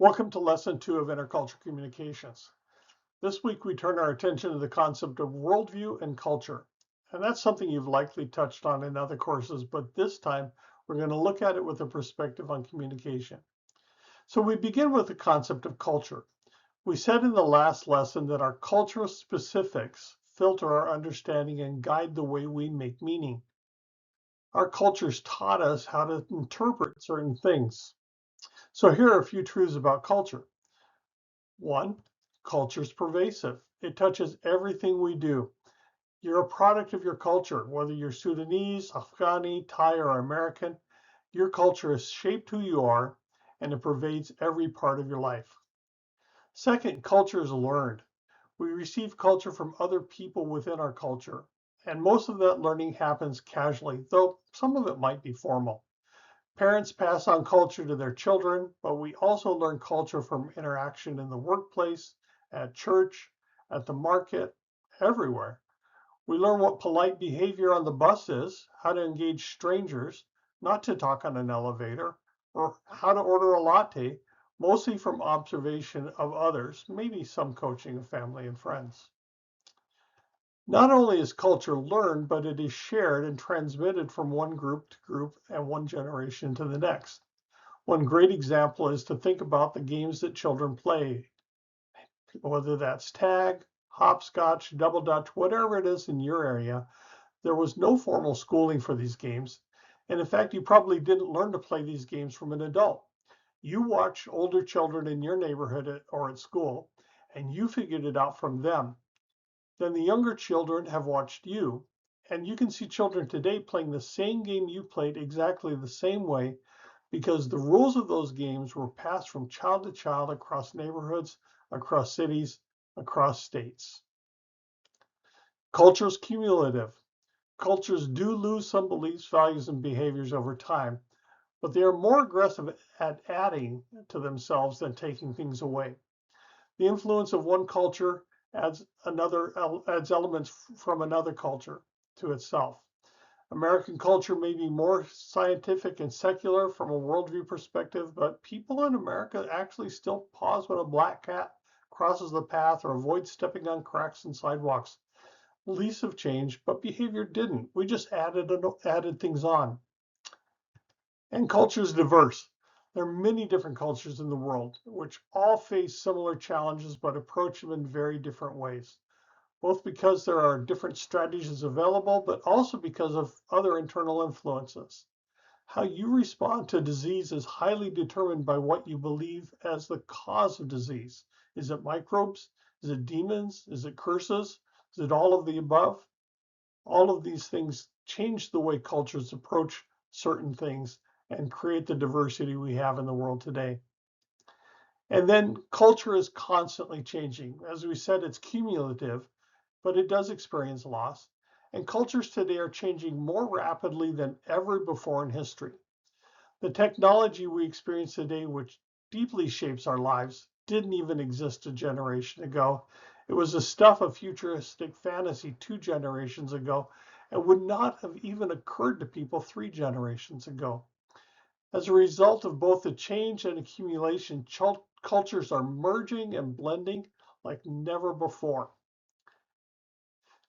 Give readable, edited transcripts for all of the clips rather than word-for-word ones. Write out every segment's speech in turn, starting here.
Welcome to Lesson 2 of Intercultural Communications. This week we turn our attention to the concept of worldview and culture. And that's something you've likely touched on in other courses, but this time we're going to look at it with a perspective on communication. So we begin with the concept of culture. We said in the last lesson that our cultural specifics filter our understanding and guide the way we make meaning. Our cultures taught us how to interpret certain things. So here are a few truths about culture. One, culture is pervasive. It touches everything we do. You're a product of your culture, whether you're Sudanese, Afghani, Thai, or American. Your culture has shaped who you are, and it pervades every part of your life. Second, culture is learned. We receive culture from other people within our culture, and most of that learning happens casually, though some of it might be formal. Parents pass on culture to their children, but we also learn culture from interaction in the workplace, at church, at the market, everywhere. We learn what polite behavior on the bus is, how to engage strangers, not to talk on an elevator, or how to order a latte, mostly from observation of others, maybe some coaching of family and friends. Not only is culture learned, but it is shared and transmitted from one group to group and one generation to the next. One great example is to think about the games that children play, whether that's tag, hopscotch, double dutch, whatever it is in your area. There was no formal schooling for these games. And in fact, you probably didn't learn to play these games from an adult. You watched older children in your neighborhood or at school, and you figured it out from them. Then the younger children have watched you, and you can see children today playing the same game you played exactly the same way because the rules of those games were passed from child to child across neighborhoods, across cities, across states. Culture is cumulative. Cultures do lose some beliefs, values, and behaviors over time, but they are more aggressive at adding to themselves than taking things away. The influence of one culture adds elements from another culture to itself. American culture may be more scientific and secular from a worldview perspective, but people in America actually still pause when a black cat crosses the path or avoid stepping on cracks in sidewalks. Beliefs have changed, but behavior didn't. We just added things on. And culture is diverse. There are many different cultures in the world, which all face similar challenges but approach them in very different ways, both because there are different strategies available, but also because of other internal influences. How you respond to disease is highly determined by what you believe as the cause of disease. Is it microbes? Is it demons? Is it curses? Is it all of the above? All of these things change the way cultures approach certain things and create the diversity we have in the world today. And then culture is constantly changing. As we said, it's cumulative, but it does experience loss. And cultures today are changing more rapidly than ever before in history. The technology we experience today, which deeply shapes our lives, didn't even exist a generation ago. It was the stuff of futuristic fantasy 2 generations ago and would not have even occurred to people 3 generations ago. As a result of both the change and accumulation, cultures are merging and blending like never before.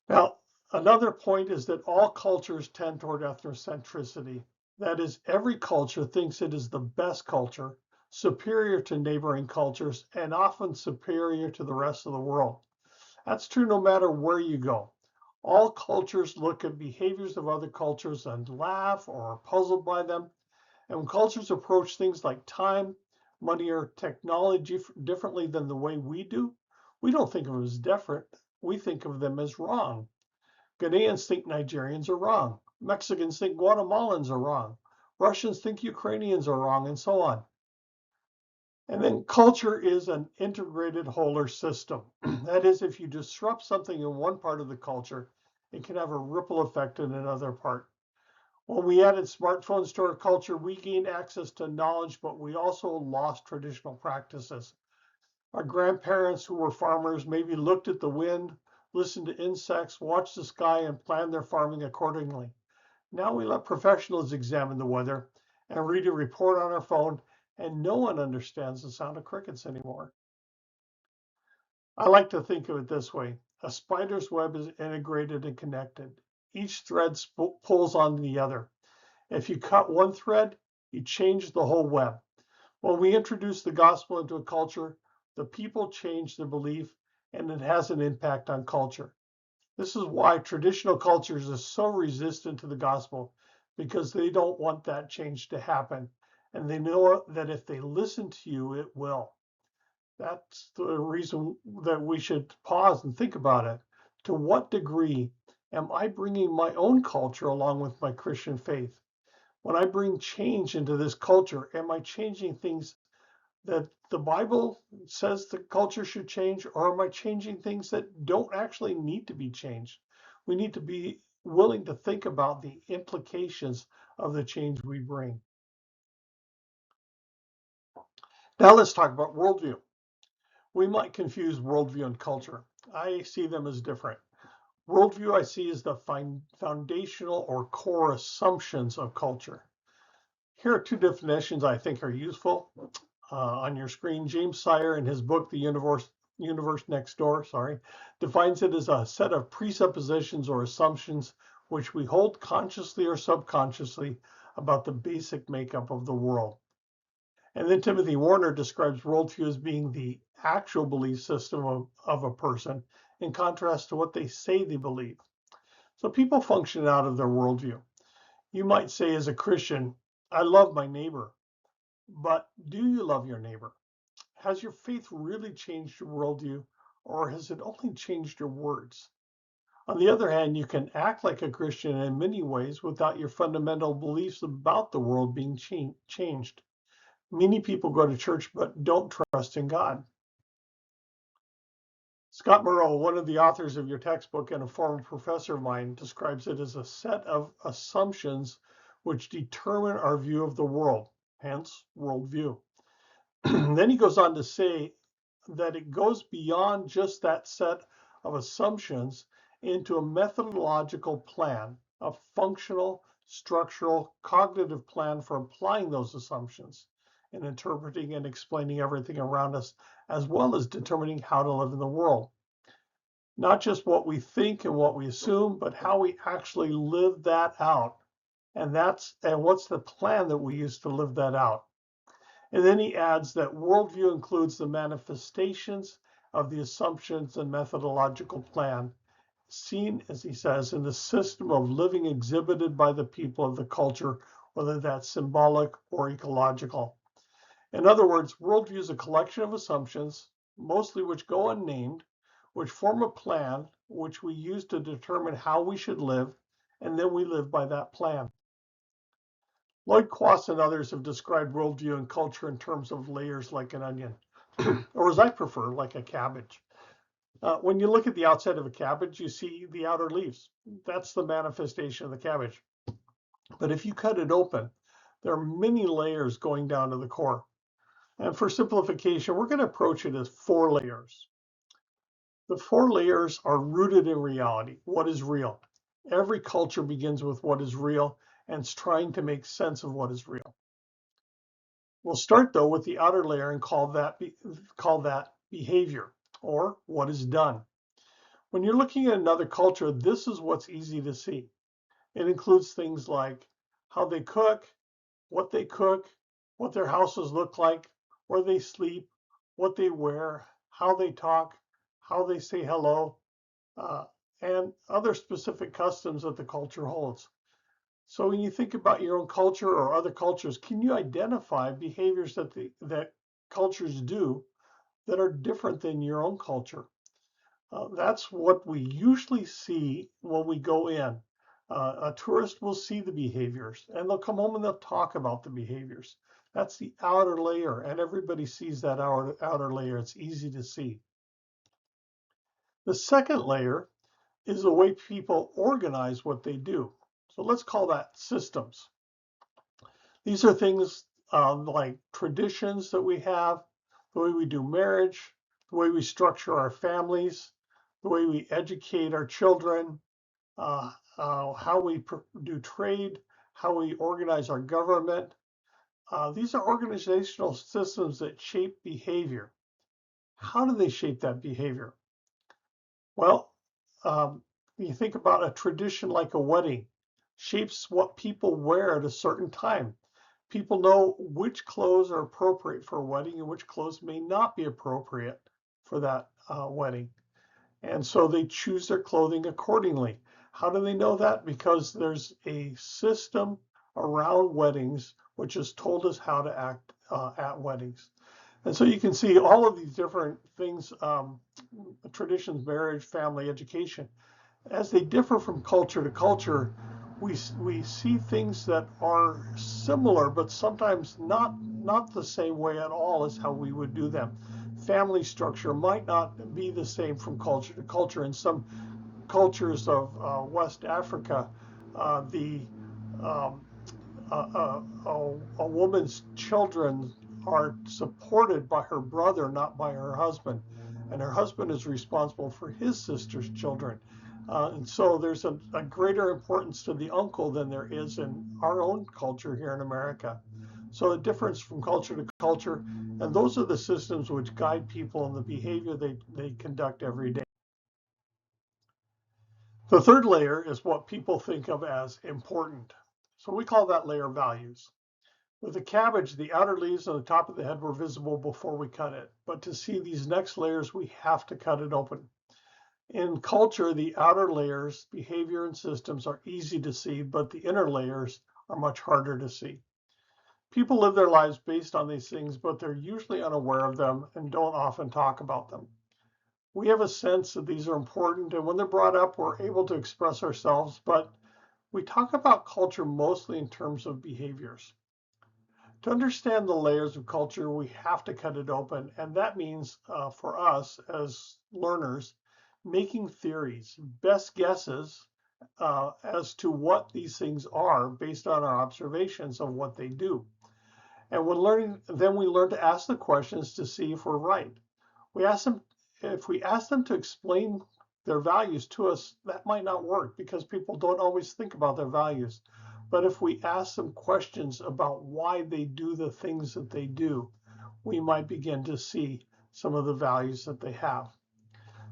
Now, another point is that all cultures tend toward ethnocentricity. That is, every culture thinks it is the best culture, superior to neighboring cultures, and often superior to the rest of the world. That's true no matter where you go. All cultures look at behaviors of other cultures and laugh or are puzzled by them. And when cultures approach things like time, money, or technology differently than the way we do, we don't think of them as different. We think of them as wrong. Ghanaians think Nigerians are wrong. Mexicans think Guatemalans are wrong. Russians think Ukrainians are wrong, and so on. And then culture is an integrated whole or system. That is, if you disrupt something in one part of the culture, it can have a ripple effect in another part. When we added smartphones to our culture, we gained access to knowledge, but we also lost traditional practices. Our grandparents who were farmers maybe looked at the wind, listened to insects, watched the sky, and planned their farming accordingly. Now we let professionals examine the weather and read a report on our phone and no one understands the sound of crickets anymore. I like to think of it this way. A spider's web is integrated and connected. Each thread pulls on the other. If you cut one thread, you change the whole web. When we introduce the gospel into a culture, the people change their belief, and it has an impact on culture. This is why traditional cultures are so resistant to the gospel, because they don't want that change to happen. And they know that if they listen to you, it will. That's the reason that we should pause and think about it. To what degree am I bringing my own culture along with my Christian faith? When I bring change into this culture, am I changing things that the Bible says the culture should change, or am I changing things that don't actually need to be changed? We need to be willing to think about the implications of the change we bring. Now let's talk about worldview. We might confuse worldview and culture. I see them as different. Worldview I see as the foundational or core assumptions of culture. Here are two definitions I think are useful. On your screen, James Sire, in his book, The Universe Next Door, defines it as a set of presuppositions or assumptions which we hold consciously or subconsciously about the basic makeup of the world. And then Timothy Warner describes worldview as being the actual belief system of a person in contrast to what they say they believe. So people function out of their worldview. You might say as a Christian, I love my neighbor, but do you love your neighbor? Has your faith really changed your worldview, or has it only changed your words? On the other hand, you can act like a Christian in many ways without your fundamental beliefs about the world being changed. Many people go to church but don't trust in God. Scott Murrow, one of the authors of your textbook and a former professor of mine, describes it as a set of assumptions which determine our view of the world, hence worldview. Then he goes on to say that it goes beyond just that set of assumptions into a methodological plan, a functional, structural, cognitive plan for applying those assumptions and interpreting and explaining everything around us, as well as determining how to live in the world. Not just what we think and what we assume, but how we actually live that out. And what's the plan that we use to live that out? And then he adds that worldview includes the manifestations of the assumptions and methodological plan, seen, as he says, in the system of living exhibited by the people of the culture, whether that's symbolic or ecological. In other words, worldview is a collection of assumptions, mostly which go unnamed, which form a plan which we use to determine how we should live, and then we live by that plan. Lloyd Quast and others have described worldview and culture in terms of layers like an onion, or as I prefer, like a cabbage. When you look at the outside of a cabbage, you see the outer leaves. That's the manifestation of the cabbage. But if you cut it open, there are many layers going down to the core. And for simplification, we're going to approach it as 4 layers. The 4 layers are rooted in reality. What is real? Every culture begins with what is real and is trying to make sense of what is real. We'll start though with the outer layer and call that behavior, or what is done. When you're looking at another culture, this is what's easy to see. It includes things like how they cook, what their houses look like, where they sleep, what they wear, how they talk, how they say hello, and other specific customs that the culture holds. So when you think about your own culture or other cultures, can you identify behaviors that cultures do that are different than your own culture? That's what we usually see when we go in. A tourist will see the behaviors and they'll come home and they'll talk about the behaviors. That's the outer layer, and everybody sees that outer layer. It's easy to see. The second layer is the way people organize what they do. So let's call that systems. These are things like traditions that we have, the way we do marriage, the way we structure our families, the way we educate our children, how we do trade, how we organize our government, These are organizational systems that shape behavior. How do they shape that behavior? Well, you think about a tradition like a wedding, shapes what people wear at a certain time. People know which clothes are appropriate for a wedding and which clothes may not be appropriate for that wedding. And so they choose their clothing accordingly. How do they know that? Because there's a system around weddings which has told us how to act at weddings. And so you can see all of these different things, traditions, marriage, family, education, as they differ from culture to culture, we see things that are similar, but sometimes not the same way at all as how we would do them. Family structure might not be the same from culture to culture. In some cultures of West Africa, the um, a woman's children are supported by her brother, not by her husband. And her husband is responsible for his sister's children. And so there's a greater importance to the uncle than there is in our own culture here in America. So a difference from culture to culture. And those are the systems which guide people in the behavior they conduct every day. The third layer is what people think of as important. So we call that layer values. With the cabbage, the outer leaves on the top of the head were visible before we cut it. But to see these next layers, we have to cut it open. In culture, the outer layers, behavior and systems are easy to see, but the inner layers are much harder to see. People live their lives based on these things, but they're usually unaware of them and don't often talk about them. We have a sense that these are important, and when they're brought up, we're able to express ourselves, but we talk about culture mostly in terms of behaviors. To understand the layers of culture, we have to cut it open, and that means for us as learners, making theories, best guesses as to what these things are based on our observations of what they do. And when learning, then we learn to ask the questions to see if we're right. We ask them, if we ask them to explain their values to us, that might not work because people don't always think about their values. But if we ask them questions about why they do the things that they do, we might begin to see some of the values that they have.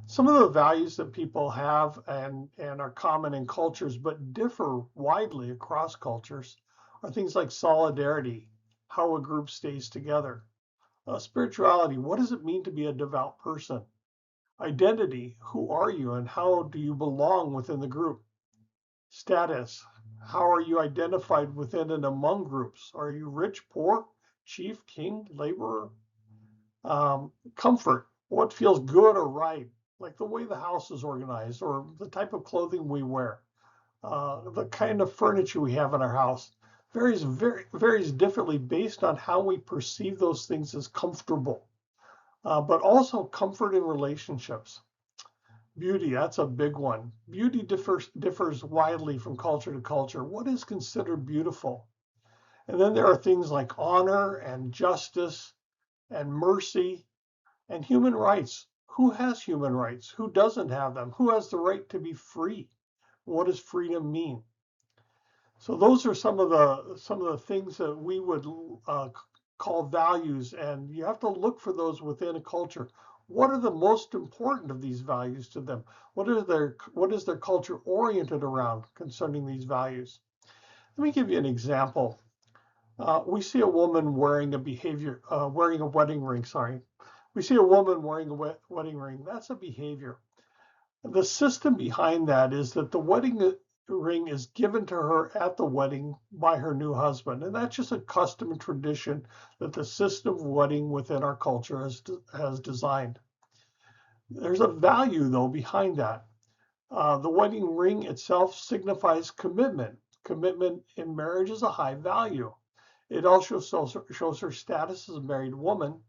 Some of the values that people have and are common in cultures but differ widely across cultures are things like solidarity, how a group stays together, spirituality, what does it mean to be a devout person? Identity, who are you and how do you belong within the group? Status, how are you identified within and among groups? Are you rich, poor, chief, king, laborer? Comfort, what feels good or right, like the way the house is organized or the type of clothing we wear, the kind of furniture we have in our house varies differently based on how we perceive those things as comfortable, but also comfort in relationships. Beauty, that's a big one. Beauty differs widely from culture to culture. What is considered beautiful? And then there are things like honor and justice and mercy and human rights. Who has human rights? Who doesn't have them? Who has the right to be free? What does freedom mean? So those are some of the things that we would call values, and you have to look for those within a culture. What are the most important of these values to them? What is their culture oriented around concerning these values? Let me give you an example. We see a woman wearing wearing a wedding ring. Sorry, we see a woman wearing a wedding ring. That's a behavior. The system behind that is that the wedding ring is given to her at the wedding by her new husband. And that's just a custom and tradition that the system of wedding within our culture has designed. There's a value, though, behind that. The wedding ring itself signifies commitment. Commitment in marriage is a high value. It also shows her status as a married woman.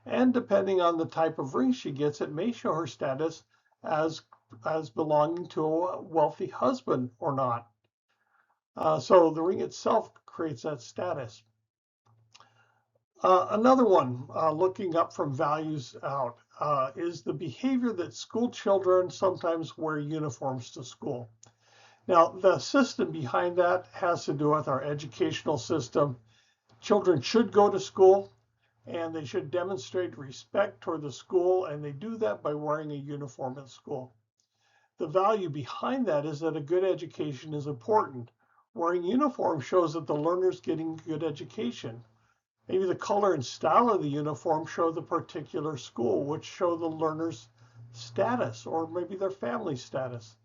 And depending on the type of ring she gets, it may show her status as belonging to a wealthy husband or not. So the ring itself creates that status. Another one, looking up from values out, is the behavior that school children sometimes wear uniforms to school. Now, the system behind that has to do with our educational system. Children should go to school and they should demonstrate respect toward the school, and they do that by wearing a uniform at school. The value behind that is that a good education is important. Wearing uniform shows that the learner's getting a good education. Maybe the color and style of the uniform show the particular school, which show the learner's status or maybe their family status.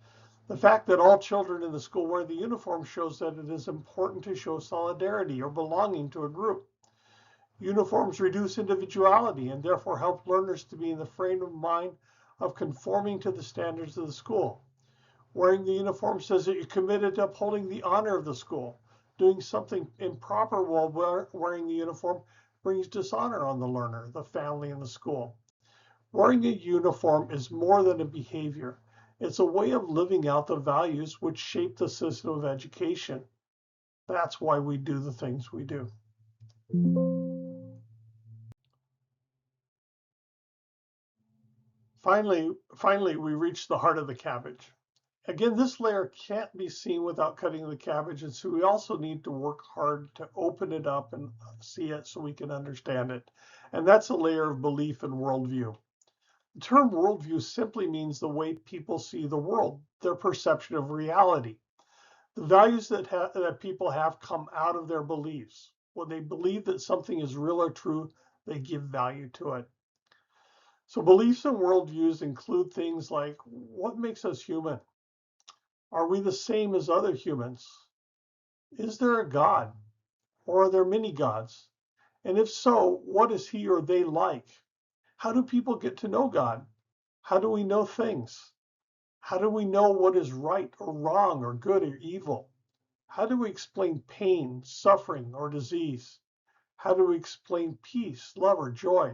The fact that all children in the school wear the uniform shows that it is important to show solidarity or belonging to a group. Uniforms reduce individuality and therefore help learners to be in the frame of mind of conforming to the standards of the school. Wearing the uniform says that you're committed to upholding the honor of the school. Doing something improper while wearing the uniform brings dishonor on the learner, the family, and the school. Wearing a uniform is more than a behavior. It's a way of living out the values which shape the system of education. That's why we do the things we do. Finally, we reach the heart of the cabbage. Again, this layer can't be seen without cutting the cabbage, and so we also need to work hard to open it up and see it so we can understand it. And that's a layer of belief and worldview. The term worldview simply means the way people see the world, their perception of reality. The values that people have come out of their beliefs. When they believe that something is real or true, they give value to it. So beliefs and worldviews include things like, what makes us human? Are we the same as other humans? Is there a God? Or are there many gods? And if so, what is he or they like? How do people get to know God? How do we know things? How do we know what is right or wrong or good or evil? How do we explain pain, suffering, or disease? How do we explain peace, love, or joy?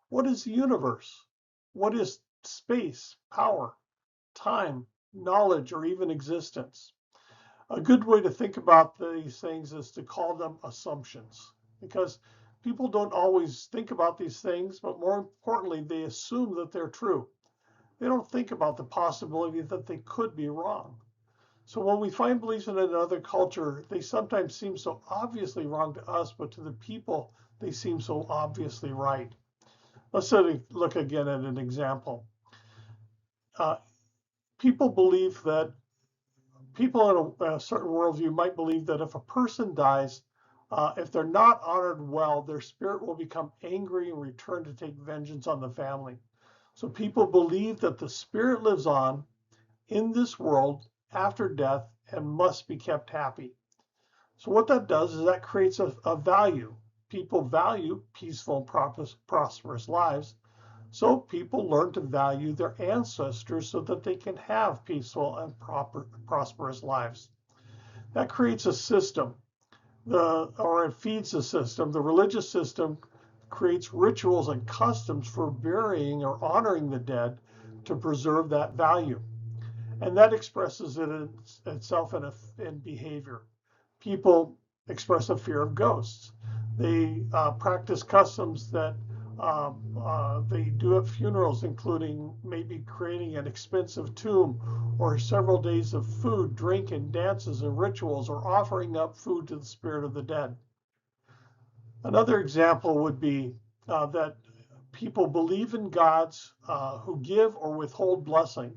What is the universe? What is space, power, time, knowledge, or even existence? A good way to think about these things is to call them assumptions, because people don't always think about these things, but more importantly, they assume that they're true. They don't think about the possibility that they could be wrong. So when we find beliefs in another culture, they sometimes seem so obviously wrong to us, but to the people, they seem so obviously right. Let's look again at an example. People believe that people in a certain worldview might believe that if a person dies, if they're not honored well, their spirit will become angry and return to take vengeance on the family. So people believe that the spirit lives on in this world after death and must be kept happy. So what that does is that creates a value. People value peaceful and prosperous lives. So people learn to value their ancestors so that they can have peaceful and prosperous lives. That creates a system, or it feeds a system. The religious system creates rituals and customs for burying or honoring the dead to preserve that value. And that expresses itself in behavior. People express a fear of ghosts. They practice customs that they do at funerals, including maybe creating an expensive tomb or several days of food, drink, and dances and rituals, or offering up food to the spirit of the dead. Another example would be that people believe in gods who give or withhold blessing,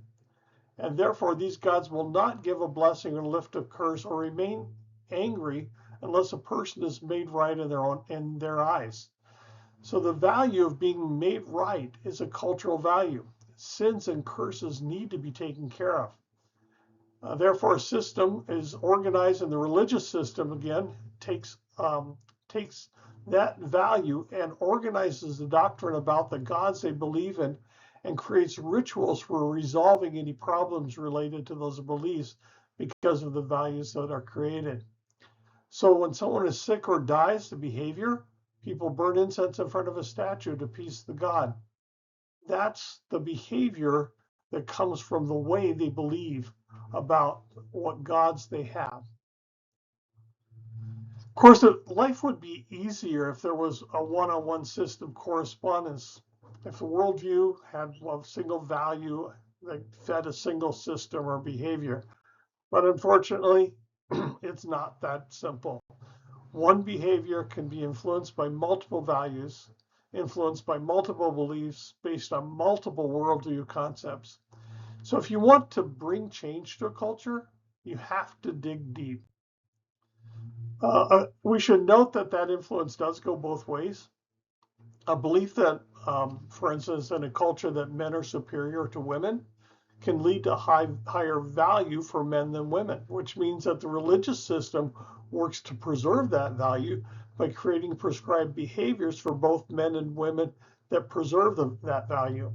and therefore these gods will not give a blessing or lift a curse or remain angry unless a person is made right in their eyes. So the value of being made right is a cultural value. Sins and curses need to be taken care of. Therefore, a system is organized, and the religious system, again, takes that value and organizes the doctrine about the gods they believe in and creates rituals for resolving any problems related to those beliefs because of the values that are created. So when someone is sick or dies, the behavior, people burn incense in front of a statue to appease the god. That's the behavior that comes from the way they believe about what gods they have. Of course, life would be easier if there was a one-on-one system correspondence. If the worldview had a single value that fed a single system or behavior. But unfortunately, it's not that simple. One behavior can be influenced by multiple values, influenced by multiple beliefs based on multiple worldview concepts. So if you want to bring change to a culture, you have to dig deep. We should note that that influence does go both ways. A belief that, for instance, in a culture that men are superior to women can lead to higher value for men than women, which means that the religious system works to preserve that value by creating prescribed behaviors for both men and women that preserve that value.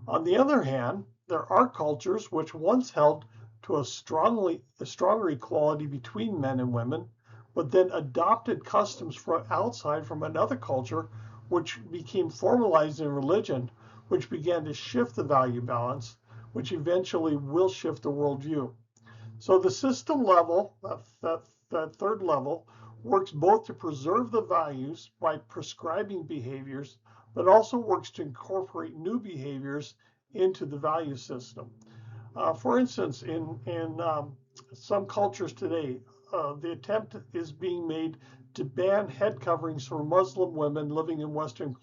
On the other hand, there are cultures which once held to a stronger equality between men and women, but then adopted customs from outside from another culture, which became formalized in religion, which began to shift the value balance, which eventually will shift the worldview. So the system level, that third level, works both to preserve the values by prescribing behaviors, but also works to incorporate new behaviors into the value system. For instance, in some cultures today, the attempt is being made to ban head coverings for Muslim women living in Western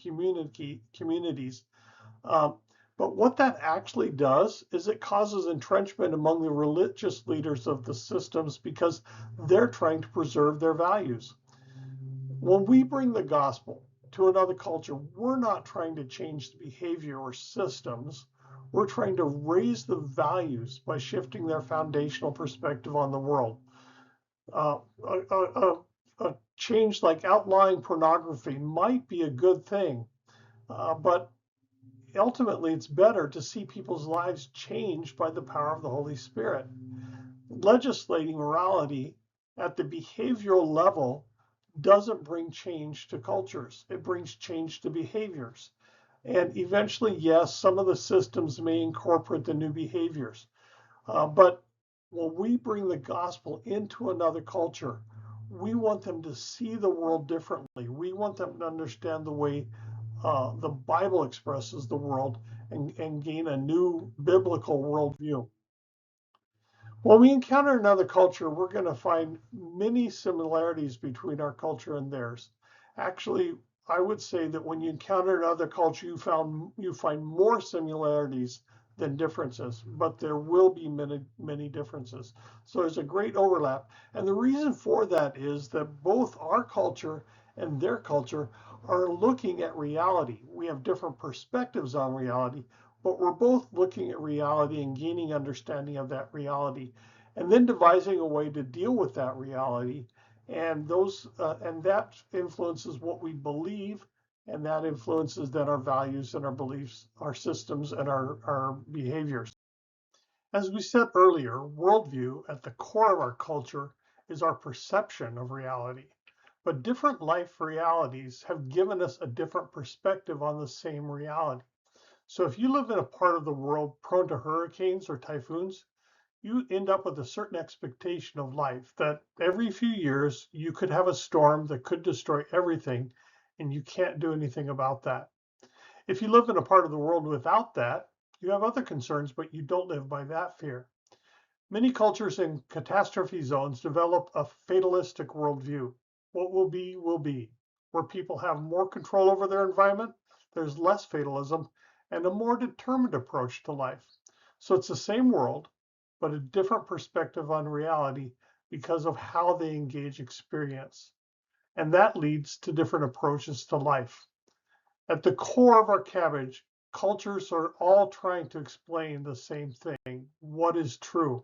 communities. Um, but what that actually does is it causes entrenchment among the religious leaders of the systems because they're trying to preserve their values. When we bring the gospel to another culture, we're not trying to change the behavior or systems. We're trying to raise the values by shifting their foundational perspective on the world. Uh, a, a, a change like outlawing pornography might be a good thing, but ultimately it's better to see people's lives changed by the power of the Holy Spirit. Legislating morality at the behavioral level doesn't bring change to cultures. It brings change to behaviors. And eventually, yes, some of the systems may incorporate the new behaviors. But when we bring the gospel into another culture, we want them to see the world differently. We want them to understand the way the Bible expresses the world and gain a new biblical worldview. When we encounter another culture, we're going to find many similarities between our culture and theirs. Actually, I would say that when you encounter another culture, you find more similarities than differences, but there will be many differences. So there's a great overlap. And the reason for that is that both our culture and their culture are looking at reality. We have different perspectives on reality, but we're both looking at reality and gaining understanding of that reality, and then devising a way to deal with that reality. And that influences what we believe, and that influences then our values and our beliefs, our systems, and our behaviors. As we said earlier, worldview at the core of our culture is our perception of reality. But different life realities have given us a different perspective on the same reality. So if you live in a part of the world prone to hurricanes or typhoons, you end up with a certain expectation of life that every few years you could have a storm that could destroy everything, and you can't do anything about that. If you live in a part of the world without that, you have other concerns, but you don't live by that fear. Many cultures in catastrophe zones develop a fatalistic worldview. What will be. Where people have more control over their environment, there's less fatalism and a more determined approach to life. So it's the same world, but a different perspective on reality because of how they engage experience. And that leads to different approaches to life. At the core of our cabbage, cultures are all trying to explain the same thing, what is true,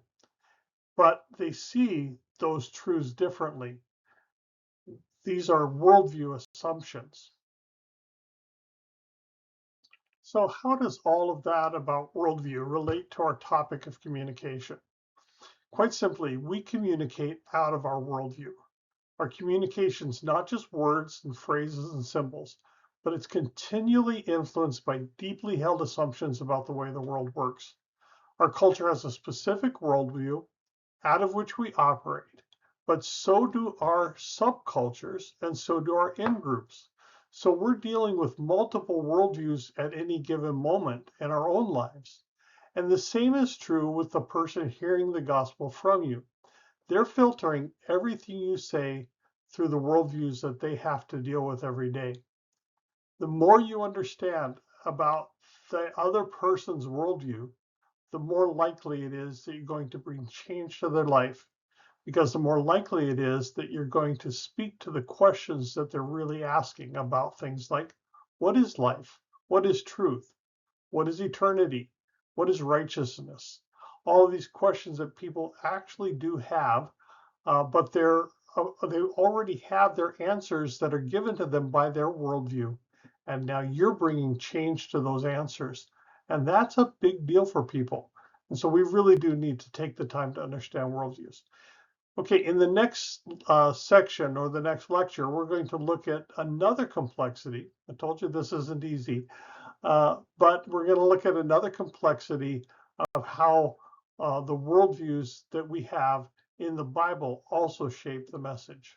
but they see those truths differently. These are worldview assumptions. So how does all of that about worldview relate to our topic of communication? Quite simply, we communicate out of our worldview. Our communication's not just words and phrases and symbols, but it's continually influenced by deeply held assumptions about the way the world works. Our culture has a specific worldview out of which we operate, but so do our subcultures and so do our in-groups. So we're dealing with multiple worldviews at any given moment in our own lives. And the same is true with the person hearing the gospel from you. They're filtering everything you say through the worldviews that they have to deal with every day. The more you understand about the other person's worldview, the more likely it is that you're going to bring change to their life, because the more likely it is that you're going to speak to the questions that they're really asking about things like, what is life? What is truth? What is eternity? What is righteousness? All of these questions that people actually do have, but they already have their answers that are given to them by their worldview. And now you're bringing change to those answers. And that's a big deal for people. And so we really do need to take the time to understand worldviews. Okay, in the next section or the next lecture, we're going to look at another complexity. I told you this isn't easy, but we're going to look at another complexity of how the worldviews that we have in the Bible also shape the message.